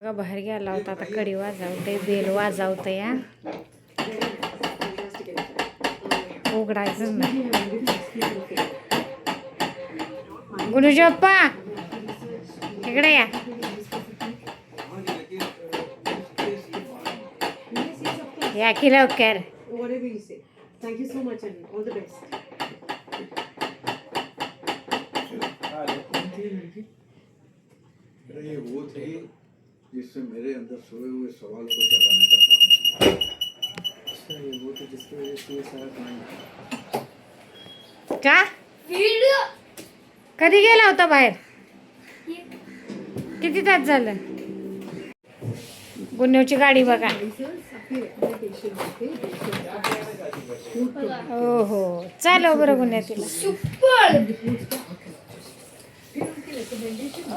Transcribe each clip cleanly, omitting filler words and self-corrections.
बघा बाहेर गेला होता, आता कडी वाजवते, बेल वाजवते या उघडायचं नाही. गुरुजी बाप्पा इकडे या. या की लवकर. Thank you so much and all the best. ये वो थे जिससे मेरे अंदर सोए हुए सवाल को जगाने का काम. अच्छा, ये वो थे जिसकी वजह से ये सारा काम. का कधी गेला होता बाहेर? किती तास झालं? गुन्ह्याची गाडी बघा. हो हो चालव बरं गुन्ह्या तिला.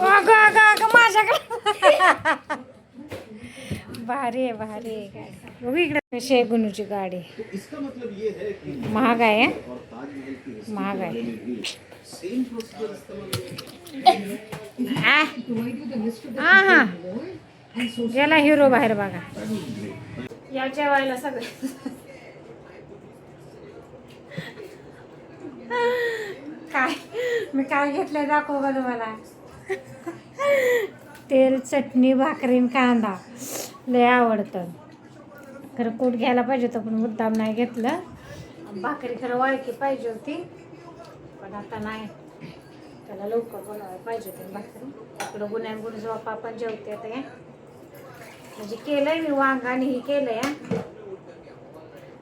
अगं अगं अगं माझ्याकडे भारी आहे भारी आहे. काय बघू इकडे कशी आहे गुन्ह्याची गाडी. इसका मतलब ये है कि महाग आहे और ताजमहल की हिस्ट्री महाग आहे. सेम प्रोसीजर हा हा गेला हिरो बाहेर बघा. या जेवायला सगळे काय मी काय घेतलंय दाखव बघ मला. तेल चटणी भाकरी कांदा लय आवडतं. खरं कूट घ्यायला पाहिजे होतं पण मुद्दाम नाही घेतलं. भाकरी खरं वाळकी पाहिजे होती पण आता नाही. त्याला लवकर बनवायला पाहिजे होती भाकरी. इकडं गुन्ह्या गुरुजी बाप्पा आपण जेवते आता या. म्हणजे केलंय मी वांग आणि हे केलंय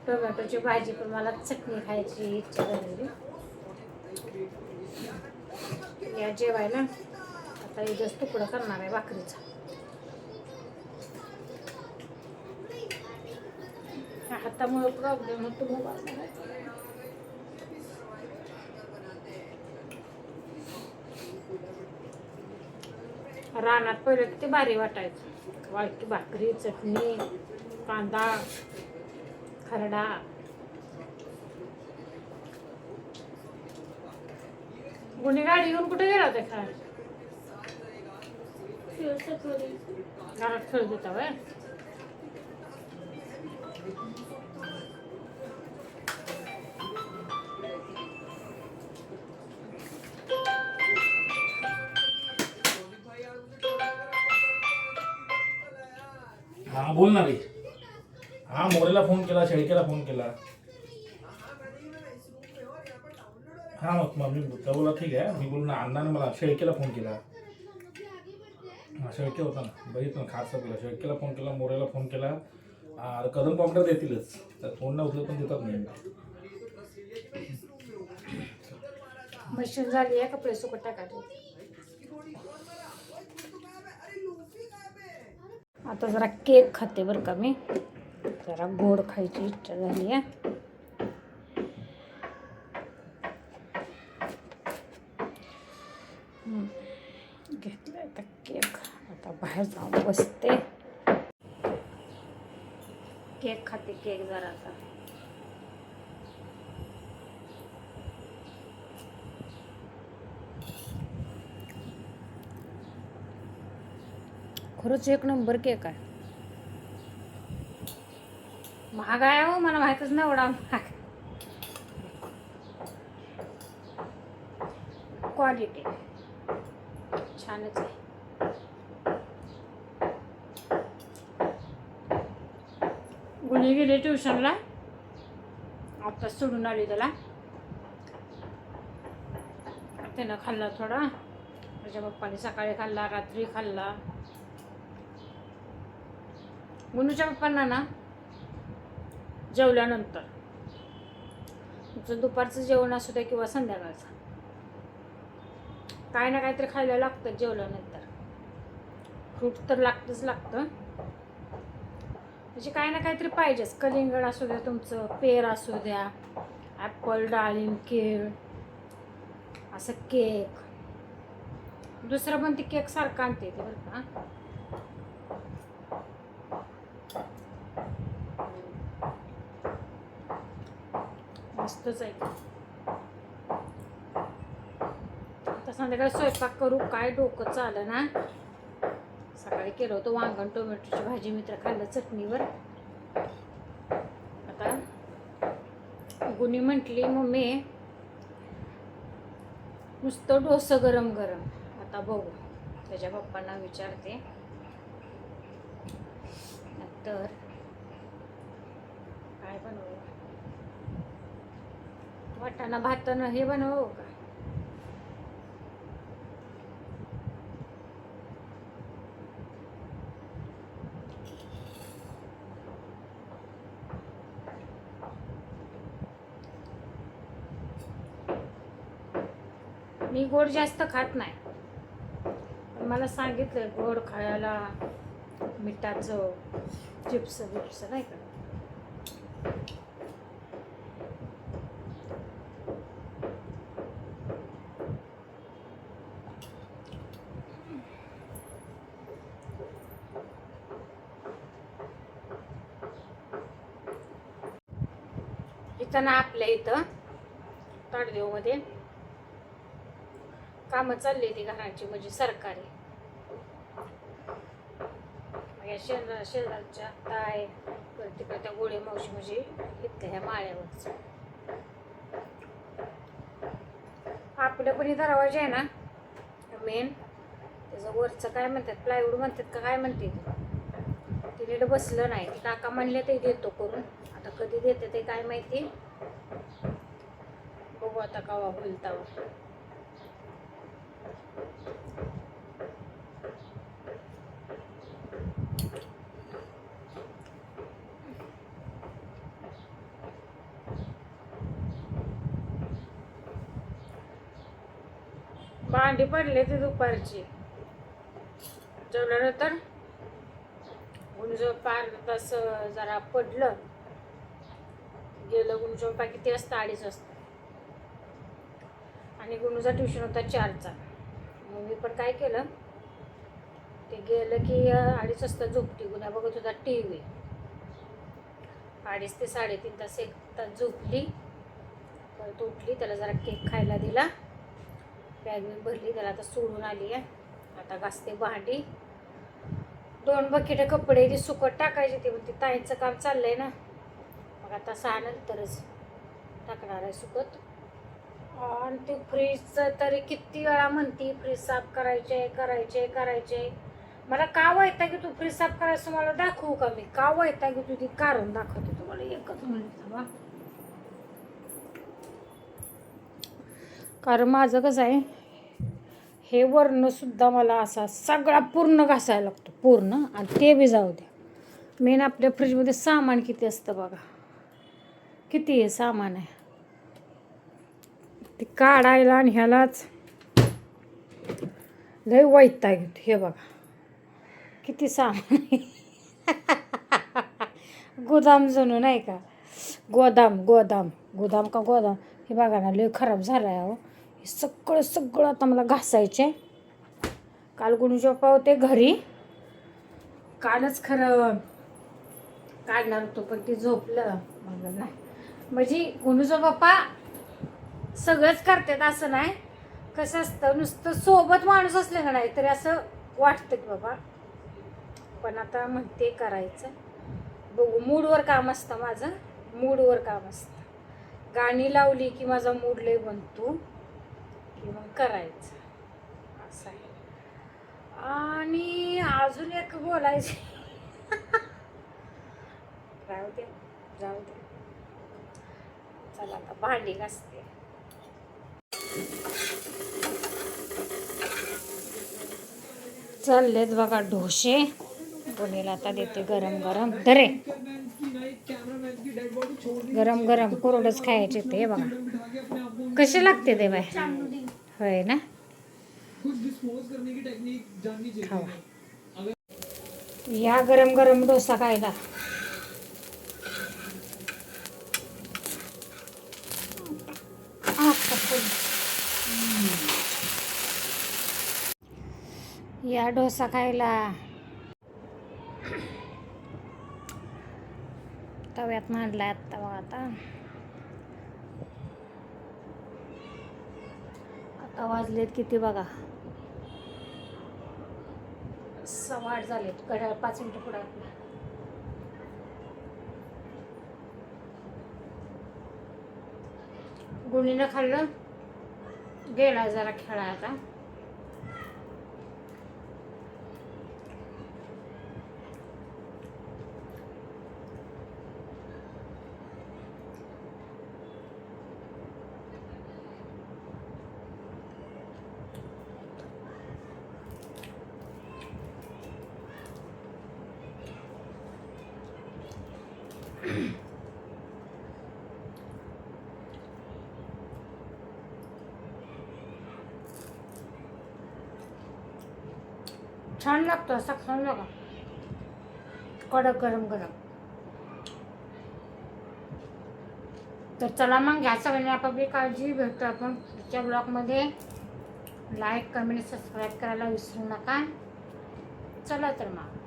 टोमॅटोची भाजी पण मला चटणी खायची इच्छा झालेली. या जेवायला आता इथंच तुकडं करणार आहे भाकरीचा. हातामुळे प्रॉब्लेम होतो मोबाईल. रानात पहिलं किती भारी वाटायचं. वाळकी भाकरी चटणी कांदा खरडा. गुन्हे गाडी घेऊन कुठे गेला होता खा? घरात खेळ देता वय. हा बोल ना रे. हा मोरेला फोन केला, शेळकेला फोन केला. हा मग मी बोला ठीक आहे. मी बोलू ना अण्णाने मला शेळकेला फोन केला. हा शेळके होता ना बघितलं खास केला. शेळकेला फोन केला, मोरेला फोन केला. कदम कॉम्प्युटर देतीलच. तर फोन ना उचलत पण देतात नाही. मशीन झाली आहे कपडे सुकट टाकायचे. आता जरा केक खाते बरं का मी. जरा गोड खायची इच्छा झाली आहे. घेतलाय आता केक. आता बाहेर जाऊन बसते केक खाते. केक जरासा खरंच एक नंबर केक आहे. महाग आहे हो मला माहितच नाही एवढा महाग. क्वालिटी छानच आहे. गुन्हे गेले ट्युशनला. आता सोडून आली त्याला. त्यानं खाल्ला थोडा. माझ्या पप्पाने सकाळी खाल्ला रात्री खाल्ला. गुन्हूच्या पप्पांना ना जेवल्यानंतर तुमचं दुपारचं जेवण असू द्या किंवा संध्याकाळचं काय ना काहीतरी खायला लागतं. जेवल्यानंतर फ्रूट तर लागतंच लागतं. म्हणजे काय ना काहीतरी पाहिजेच. कलिंगड असू द्या तुमचं, पेर असू द्या, ॲपल डाळिंब केळ असं केक. दुसरं पण ते केक सारखं आणते ते बरं का. मस्तच आहे. आता संध्याकाळी स्वयंपाक करू काय डोकं चालं ना. सकाळी सकाळी केलं होतं वांगण टोमॅटोची भाजी, मित्र खाल्लं चटणीवर. आता गुणी म्हटली मम्मी नुसतं डोसं गरम गरम. आता बघू, त्याच्या पप्पांना विचारते. नंतर काय बनवू, वाटाणा भातानं हे बनवू का? मी गोड जास्त खात नाही, पण मला सांगितलं गोड खायला, मिठाचं चिप्स बिप्स नाही का. इथं ना आपल्या इथं ताडदेवमध्ये कामं चालली ती घराची, म्हणजे सरकारी. शेजारच्या ताय तिकडे त्या गोळे मावशी म्हणजे इथल्या ह्या माळ्यावरच. आपलं पण इथं दरवाजा आहे ना मेन, त्याचं वरचं काय म्हणतात, प्लायवूड म्हणतात का काय म्हणते, ते नीट बसलं नाही. काका म्हणले ते देतो करून, आता कधी देते ते काय माहिती, बघू आता केव्हा होईल तेव्हा. भांडी पडले ते दुपारची, जेवल्यानंतर गुंज पार तास जरा पडलं, गेलं गुंज किती वाजता, 2:30 वाजता. आणि गुंजचा ट्युशन होता 4चा. मग मी पण काय केलं, ते गेलं की 2:30 वाजता झोपती. गुन्हा बघत होता TV. 2:30 ते 3:30 तास, 1 तास झोपली. परत उठली, त्याला जरा केक खायला दिला, बॅग मी भरली, त्याला आता सोडून आली आहे. आता घासते भांडी. 2 बकेट कपडे ते सुकत टाकायचे, ते पण ते ताईंचं काम चाललंय ना, मग आता 6 नंतरच टाकणार आहे सुकत. आणि ते फ्रीजचं तरी किती वेळा म्हणते फ्रीज साफ करायचे. मला का वैताग की तू फ्रीज साफ करायचं मला दाखवू का मी, का वैताग की तू ती कारण दाखवते तुम्हाला एकच मिनिट. कारण माझं कसं आहे, हे वर्ण सुद्धा मला असा सगळा पूर्ण घासायला लागतो पूर्ण, आणि ते बी जाऊ द्या. मेन आपल्या फ्रीजमध्ये सामान किती असतं बघा, किती आहे सामान आहे, ते काढायला आणि ह्यालाच लय वैताग येतो. हे बघा किती सामान आहे. गोदाम जणू नाही का, गोदाम हे बघा ना, लय खराब झालं आहे. अहो हे सगळं आता मला घासायचे. काल गुणजोपा होते घरी, कालच खरं काढणार होतो, पण ते झोपलं. मग नाही म्हणजे गुणूचा बाप्पा सगळंच करतात असं नाही. कसं असतं, नुसतं सोबत माणूस असले का नाही तरी असं वाटतं की बाबा, पण आता म्हणते करायचं. बघू, मूडवर काम असतं माझं, मूडवर काम असतं. गाणी लावली की माझा मूड लय बनतो की मग करायचं असं आहे. आणि अजून एक बोलायचं, जाऊ दे. चला आता भांडी घासते. चाललेत बघा डोसे, कोणीला आता देते गरम धरे, गरम कोरडच खायचे ते बघा कसे लागते ते बाय. होय ना, खावा या गरम डोसा खायला. या डोसा खायला. तव्यात मांडलाय आत्ता बघा. आता वाजलेत किती बघा, 6:15. 8 झाले, घड्याळ 5 मिनिटं पुढे आपलं. गुणीनं खाल्लं, गेला जरा खेळायला. छान लागतो असा, खाऊन बघा, कडक गरम गरम. तर चला मग, घ्या सगळ्यांनी आपापली काळजी. भेटतो आपण पुढच्या ब्लॉगमध्ये. लाईक, कमेंट, सबस्क्राईब करायला विसरू नका. चला तर मग.